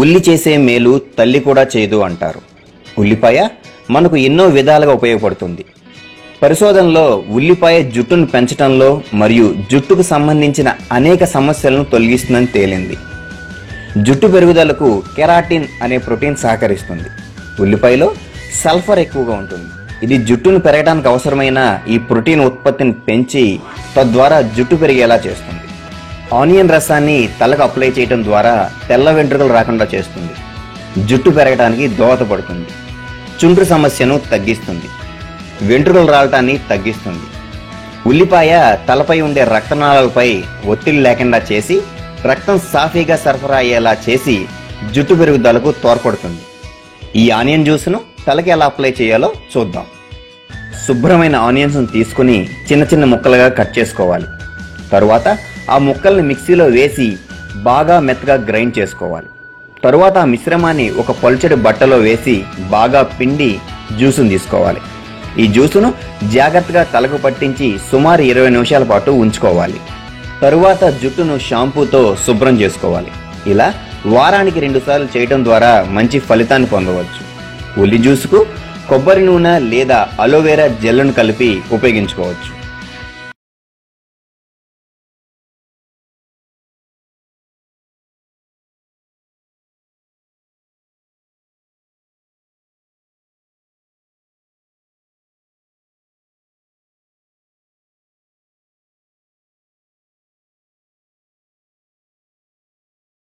ఉల్లి చేసే మేలు తల్లి కూడా చేయదు అంటారు. ఉల్లిపాయ మనకు ఎన్నో విధాలుగా ఉపయోగపడుతుంది. పరిశోధనలో ఉల్లిపాయ జుట్టును పెంచడంలో మరియు జుట్టుకు సంబంధించిన అనేక సమస్యలను తొలగిస్తుందని తేలింది. జుట్టు పెరుగుదలకు కెరాటిన్ అనే ప్రోటీన్ సహకరిస్తుంది. ఉల్లిపాయలో సల్ఫర్ ఎక్కువగా ఉంటుంది. ఇది జుట్టును పెరగడానికి అవసరమైన ఈ ప్రోటీన్ ఉత్పత్తిని పెంచి తద్వారా జుట్టు పెరిగేలా చేస్తుంది. ఆనియన్ రసాన్ని తలకు అప్లై చేయడం ద్వారా తెల్ల వెంట్రుకలు రాకుండా చేస్తుంది. జుట్టు పెరగడానికి దోహదపడుతుంది. చుండ్రు సమస్యను తగ్గిస్తుంది. వెంట్రుకలు రావటాన్ని తగ్గిస్తుంది. ఉల్లిపాయ తలపై ఉండే రక్తనాళాలపై ఒత్తిడి లేకుండా చేసి రక్తం సాఫీగా సరఫరా అయ్యేలా చేసి జుట్టు పెరుగుదలకు తోడ్పడుతుంది. ఈ ఆనియన్ జ్యూస్ను తలకి ఎలా అప్లై చేయాలో చూద్దాం. శుభ్రమైన ఆనియన్స్ను తీసుకుని చిన్న చిన్న ముక్కలుగా కట్ చేసుకోవాలి. తరువాత ఆ ముక్కల్ని మిక్సీలో వేసి బాగా మెత్తగా గ్రైండ్ చేసుకోవాలి. తరువాత ఆ మిశ్రమాన్ని ఒక పలుచటి బట్టలో వేసి బాగా పిండి జ్యూసును తీసుకోవాలి. ఈ జ్యూసును జాగ్రత్తగా తలకు పట్టించి సుమారు 20 నిమిషాల పాటు ఉంచుకోవాలి. తరువాత జుట్టును షాంపూతో శుభ్రం చేసుకోవాలి. ఇలా వారానికి 2 సార్లు చేయడం ద్వారా మంచి ఫలితాన్ని పొందవచ్చు. ఉల్లి జ్యూసుకు కొబ్బరి నూనె లేదా అలోవెరా జెల్ను కలిపి ఉపయోగించుకోవచ్చు.